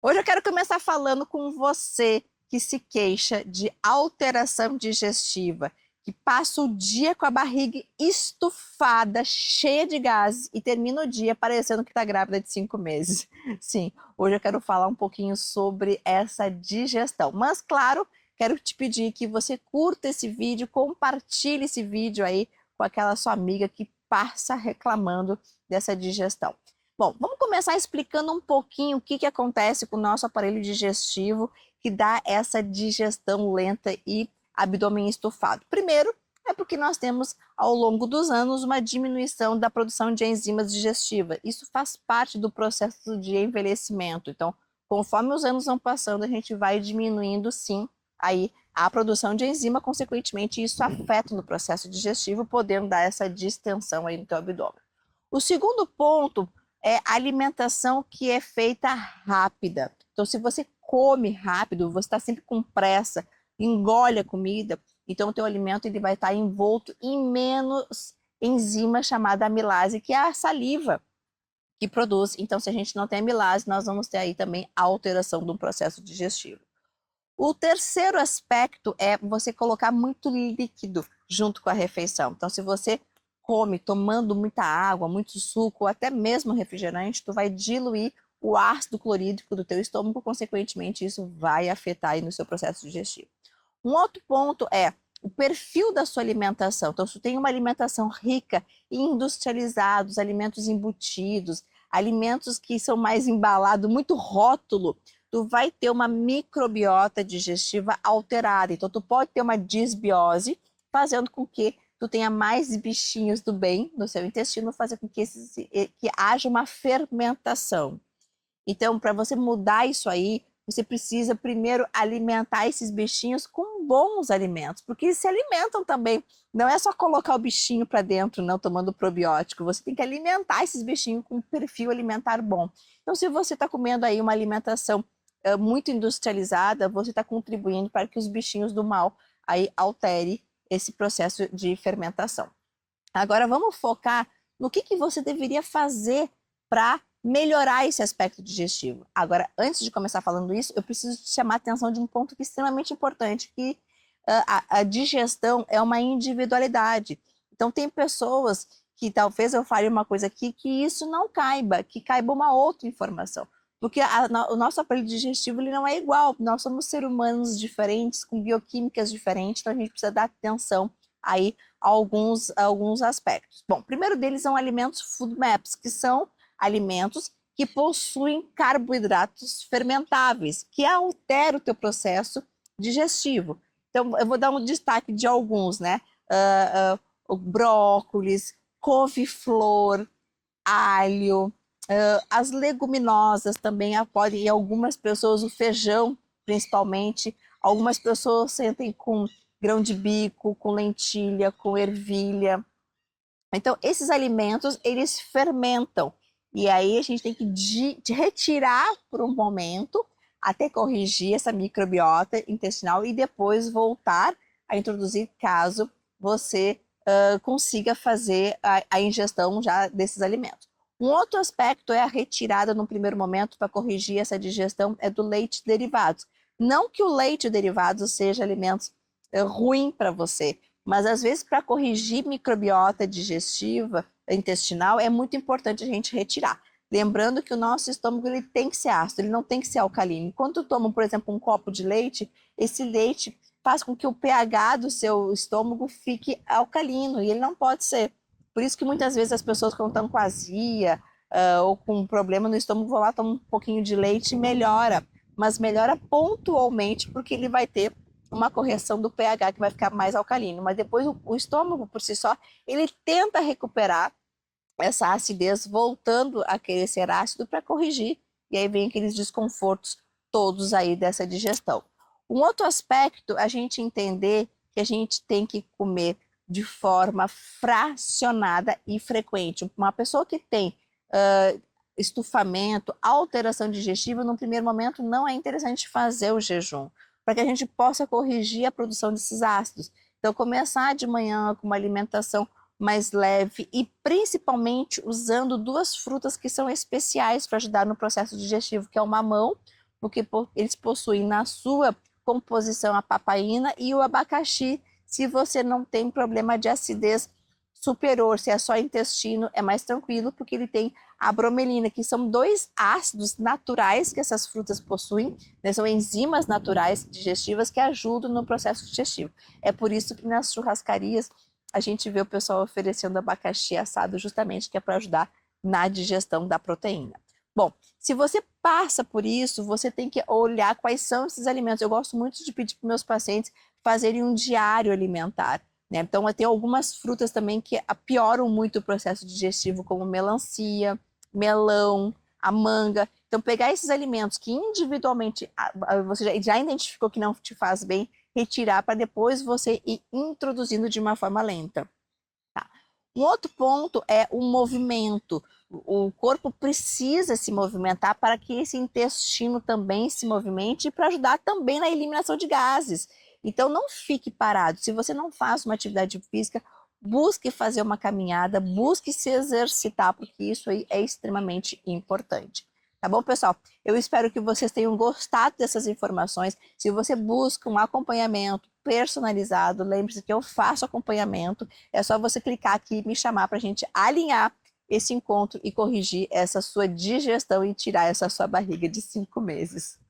Hoje eu quero começar falando com você que se queixa de alteração digestiva, que passa o dia com a barriga estufada, cheia de gases e termina o dia parecendo que está grávida de 5 meses. Sim, hoje eu quero falar um pouquinho sobre essa digestão. Mas, claro, quero te pedir que você curta esse vídeo, compartilhe esse vídeo aí com aquela sua amiga que passa reclamando dessa digestão. Bom, vamos começar explicando um pouquinho o que acontece com o nosso aparelho digestivo que dá essa digestão lenta e abdômen estufado. Primeiro, é porque nós temos, ao longo dos anos, uma diminuição da produção de enzimas digestivas. Isso faz parte do processo de envelhecimento. Então, conforme os anos vão passando, a gente vai diminuindo, sim, aí a produção de enzima, consequentemente, isso afeta no processo digestivo, podendo dar essa distensão aí no teu abdômen. O segundo ponto é a alimentação que é feita rápida. Então, se você come rápido, você está sempre com pressa, engole a comida, então o teu alimento ele vai estar envolto em menos enzima chamada amilase, que é a saliva que produz. Então, se a gente não tem amilase, nós vamos ter aí também a alteração do processo digestivo. O terceiro aspecto é você colocar muito líquido junto com a refeição. Então, se você come tomando muita água, muito suco, ou até mesmo refrigerante, tu vai diluir o ácido clorídrico do teu estômago, consequentemente, isso vai afetar aí no seu processo digestivo. Um outro ponto é o perfil da sua alimentação. Então, se tu tem uma alimentação rica em industrializados, alimentos embutidos, alimentos que são mais embalados, muito rótulo, tu vai ter uma microbiota digestiva alterada. Então, tu pode ter uma disbiose, fazendo com que tu tenha mais bichinhos do bem no seu intestino, fazer com que haja uma fermentação. Então, para você mudar isso aí, você precisa primeiro alimentar esses bichinhos com bons alimentos, porque eles se alimentam também. Não é só colocar o bichinho para dentro, não tomando probiótico. Você tem que alimentar esses bichinhos com um perfil alimentar bom. Então, se você está comendo aí uma alimentação muito industrializada, você está contribuindo para que os bichinhos do mal aí altere esse processo de fermentação. Agora vamos focar no que você deveria fazer para melhorar esse aspecto digestivo. Agora, antes de começar falando isso, eu preciso te chamar a atenção de um ponto que é extremamente importante, que a digestão é uma individualidade. Então, tem pessoas que talvez eu fale uma coisa aqui que isso não caiba, que caiba uma outra informação. Porque o nosso aparelho digestivo ele não é igual, nós somos seres humanos diferentes, com bioquímicas diferentes, então a gente precisa dar atenção aí a alguns aspectos. Bom, primeiro deles são alimentos food maps, que são alimentos que possuem carboidratos fermentáveis, que alteram o teu processo digestivo. Então, eu vou dar um destaque de alguns, né? O brócolis, couve-flor, alho, as leguminosas também podem, e algumas pessoas, o feijão, principalmente, algumas pessoas sentem com grão de bico, com lentilha, com ervilha. Então, esses alimentos, eles fermentam. E aí a gente tem que retirar por um momento até corrigir essa microbiota intestinal e depois voltar a introduzir caso você consiga fazer a ingestão já desses alimentos. Um outro aspecto é a retirada no primeiro momento para corrigir essa digestão é do leite e derivados. Não que o leite e derivados seja alimentos ruim para você, mas às vezes para corrigir microbiota digestiva, intestinal, é muito importante a gente retirar. Lembrando que o nosso estômago ele tem que ser ácido, ele não tem que ser alcalino. Quando tu toma, por exemplo, um copo de leite, esse leite faz com que o pH do seu estômago fique alcalino e ele não pode ser. Por isso que muitas vezes as pessoas quando estão com azia ou com um problema no estômago vão lá, tomam um pouquinho de leite e melhora. Mas melhora pontualmente porque ele vai ter uma correção do pH que vai ficar mais alcalino. Mas depois o estômago por si só, ele tenta recuperar essa acidez voltando a querer ser ácido para corrigir. E aí vem aqueles desconfortos todos aí dessa digestão. Um outro aspecto, a gente entender que a gente tem que comer de forma fracionada e frequente. Uma pessoa que tem estufamento, alteração digestiva, no primeiro momento não é interessante fazer o jejum, para que a gente possa corrigir a produção desses ácidos. Então, começar de manhã com uma alimentação mais leve e principalmente usando duas frutas que são especiais para ajudar no processo digestivo, que é o mamão, porque eles possuem na sua composição a papaina e o abacaxi. Se você não tem problema de acidez superior, se é só intestino, é mais tranquilo, porque ele tem a bromelina, que são 2 ácidos naturais que essas frutas possuem, né? São enzimas naturais digestivas que ajudam no processo digestivo. É por isso que nas churrascarias a gente vê o pessoal oferecendo abacaxi assado, justamente que é para ajudar na digestão da proteína. Bom, se você passa por isso, você tem que olhar quais são esses alimentos. Eu gosto muito de pedir para meus pacientes fazerem um diário alimentar, né? Então, tem algumas frutas também que pioram muito o processo digestivo, como melancia, melão, a manga. Então, pegar esses alimentos que individualmente você já identificou que não te faz bem, retirar para depois você ir introduzindo de uma forma lenta. Tá? Um outro ponto é o movimento. O corpo precisa se movimentar para que esse intestino também se movimente e para ajudar também na eliminação de gases. Então, não fique parado. Se você não faz uma atividade física, busque fazer uma caminhada, busque se exercitar, porque isso aí é extremamente importante. Tá bom, pessoal? Eu espero que vocês tenham gostado dessas informações. Se você busca um acompanhamento personalizado, lembre-se que eu faço acompanhamento. É só você clicar aqui e me chamar para a gente alinhar esse encontro e corrigir essa sua digestão e tirar essa sua barriga de 5 meses.